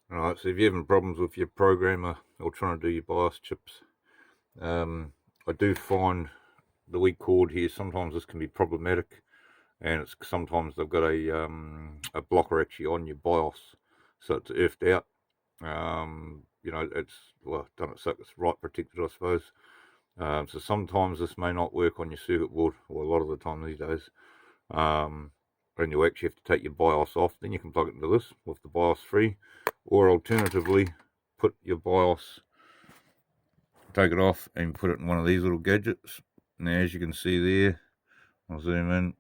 Alright, so if you're having problems with your programmer or trying to do your BIOS chips, I do find the weak cord here, sometimes this can be problematic, and it's sometimes they've got a blocker actually on your BIOS, so it's earthed out. You know, it's, well, done it so it's right protected, I suppose. So sometimes this may not work on your circuit board, or a lot of the time these days. And you actually have to take your BIOS off, then you can plug it into this with the BIOS free, or alternatively put your BIOS, take it off and put it in one of these little gadgets. Now as you can see there, I'll zoom in,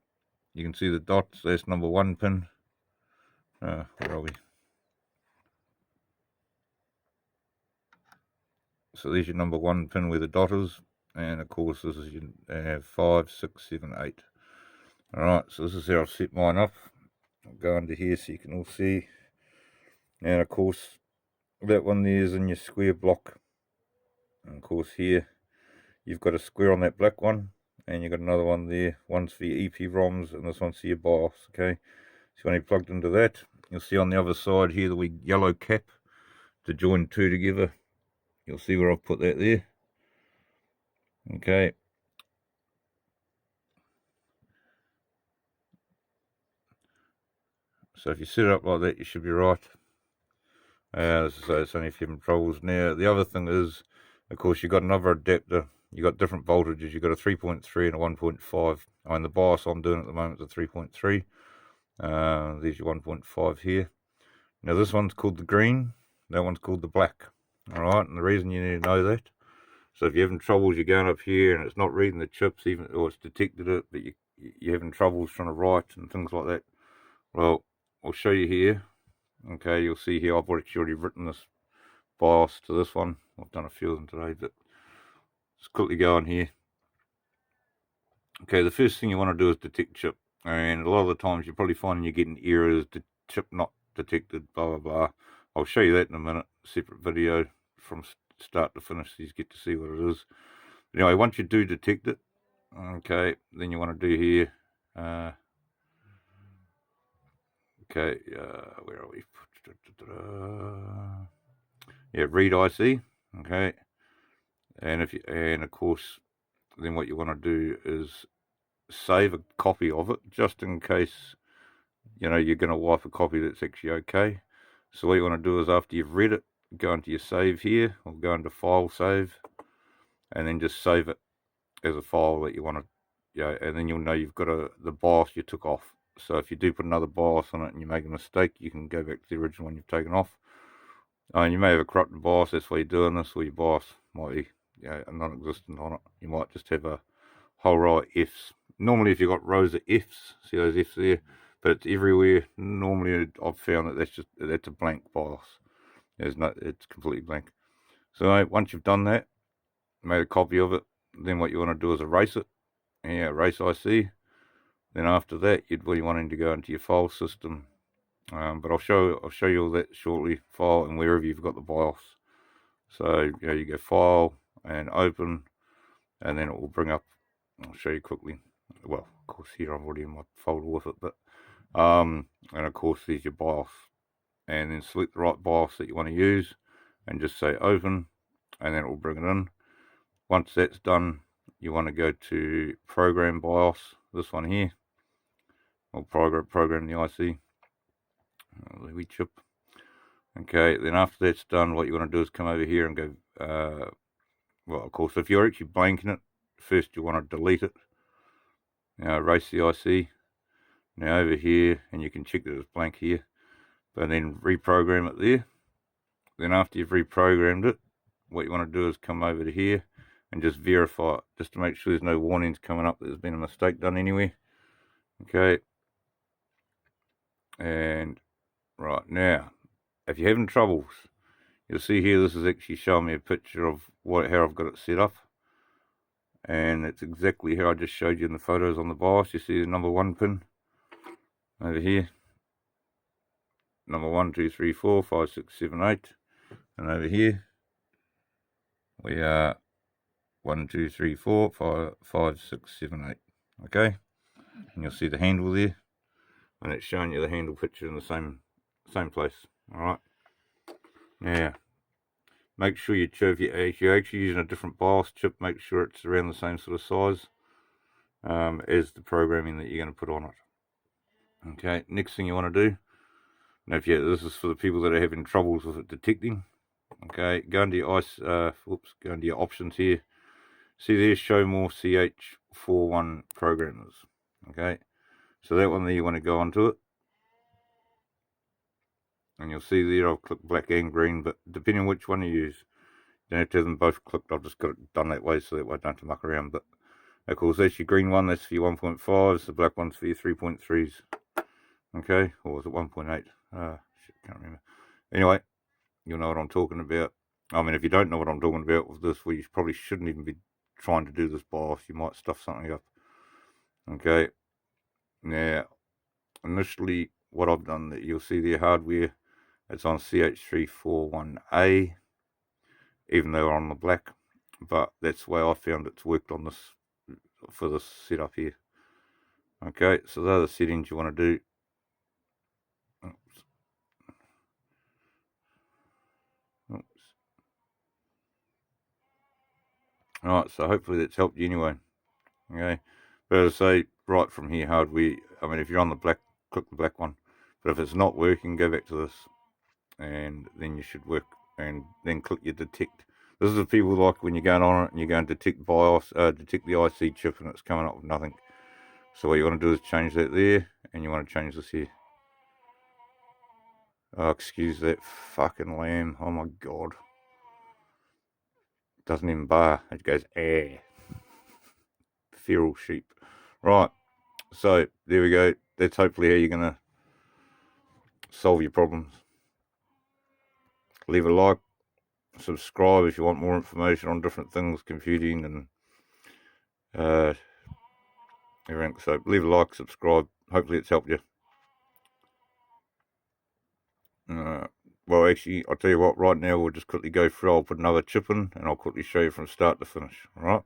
you can see the dots, that's number 1 pin. Where are we? So there's your number 1 pin where the dot is, and of course this is your 5, 6, 7, 8. Alright, so this is how I've set mine up. I'll go under here so you can all see. And of course that one there is in your square block, and of course here you've got a square on that black one, and you've got another one there, one's for your EPROMs and this one's for your BIOS. Okay, so when you plugged into that, you'll see on the other side here the wee yellow cap to join two together. You'll see where I've put that there. Okay, so if you set it up like that, you should be right. So it's only if you're having troubles. Now the other thing is, of course, you've got another adapter. You've got different voltages. You've got a 3.3 and a 1.5. And the BIOS I'm doing at the moment is a 3.3. There's your 1.5 here. Now this one's called the green, that one's called the black. Alright, and the reason you need to know that, so if you're having troubles, you're going up here and it's not reading the chips, even, or it's detected it, but you're having troubles trying to write and things like that, well, I'll show you here. Okay, you'll see here I've already written this BIOS to this one. I've done a few of them today, but let's quickly go on here. Okay, the first thing you want to do is detect chip, and a lot of the times you're probably finding you're getting errors, chip not detected, blah blah blah. I'll show you that in a minute, separate video from start to finish, so you get to see what it is. Anyway, once you do detect it, okay, then you want to do here, okay, where are we? Yeah, read IC, okay, and of course, then what you want to do is save a copy of it, just in case, you know, you're going to wipe a copy that's actually okay. So what you want to do is, after you've read it, go into your save here, or go into file save, and then just save it as a file that you want to, and then you'll know you've got the BIOS you took off. So if you do put another BIOS on it and you make a mistake, you can go back to the original one you've taken off. And you may have a corrupted BIOS, that's why you're doing this, or your BIOS might be non-existent on it. You might just have a whole row of Fs. Normally if you've got rows of Fs, see those Fs there, but it's everywhere. Normally I've found that that's a blank BIOS. It's completely blank. So once you've done that, made a copy of it, then what you want to do is erase it. Yeah, erase IC. Then after that, you'd be wanting to go into your file system. But I'll show you all that shortly. File and wherever you've got the BIOS. So you go file and open, and then it will bring up. I'll show you quickly. Well, of course here I'm already in my folder with it, but and of course there's your BIOS, and then select the right BIOS that you want to use, and just say open, and then it will bring it in. Once that's done, you want to go to program BIOS, this one here, or program the IC, the wee chip. Okay, then after that's done, what you want to do is come over here and go, well, of course, if you're actually blanking it, first you want to delete it. Now erase the IC. Now over here, and you can check that it's blank here, but then reprogram it there. Then after you've reprogrammed it, what you want to do is come over to here and just verify it, just to make sure there's no warnings coming up that there's been a mistake done anywhere. Okay, and right now, if you're having troubles, you'll see here this is actually showing me a picture of how I've got it set up, and it's exactly how I just showed you in the photos on the BIOS. You see the number 1 pin over here, number 1, 2, 3, 4, 5, 6, 7, 8, and over here we are 1, 2, 3, 4, 5, 6, 7, 8. Okay, and you'll see the handle there, and it's showing you the handle picture in the same place. All right. Now, make sure your chip, if you're actually using a different BIOS chip, make sure it's around the same sort of size as the programming that you're going to put on it. Okay, next thing you want to do, now this is for the people that are having troubles with it detecting. Okay, go into your go into your options here. See there, show more CH41 programmers. Okay, so that one there, you want to go onto it. And you'll see there, I've clicked black and green, but depending on which one you use, you don't have to have them both clicked. I've just got it done that way so that way I don't have to muck around. But of course, that's your green one, that's for your 1.5s, the black one's for your 3.3s. Okay, or was it 1.8? Shit, can't remember. Anyway, you'll know what I'm talking about. I mean, if you don't know what I'm talking about with this, well, you probably shouldn't even be trying to do this BIOS. You might stuff something up. Okay, now, initially, what I've done, that you'll see their hardware, it's on CH341A, even though we're on the black, but that's the way I found it's worked on this, for this setup here. Okay, so they're the settings you want to do. Oops. Alright, so hopefully that's helped you anyway. Okay, but as I say, right from here, hardware, I mean, if you're on the black, click the black one, but if it's not working, go back to this, and then you should work, and then click your detect. This is the people like when you're going on it and you're going to detect BIOS, detect the IC chip, and it's coming up with nothing. So what you want to do is change that there, and you want to change this here. Oh, excuse that fucking lamb. Oh my god. Doesn't even bar. It goes feral sheep. Right. So there we go. That's hopefully how you're going to solve your problems. Leave a like, subscribe if you want more information on different things, computing and everything. So leave a like, subscribe. Hopefully it's helped you. Well, actually, I'll tell you what, right now we'll just quickly go through. I'll put another chip in and I'll quickly show you from start to finish. All right.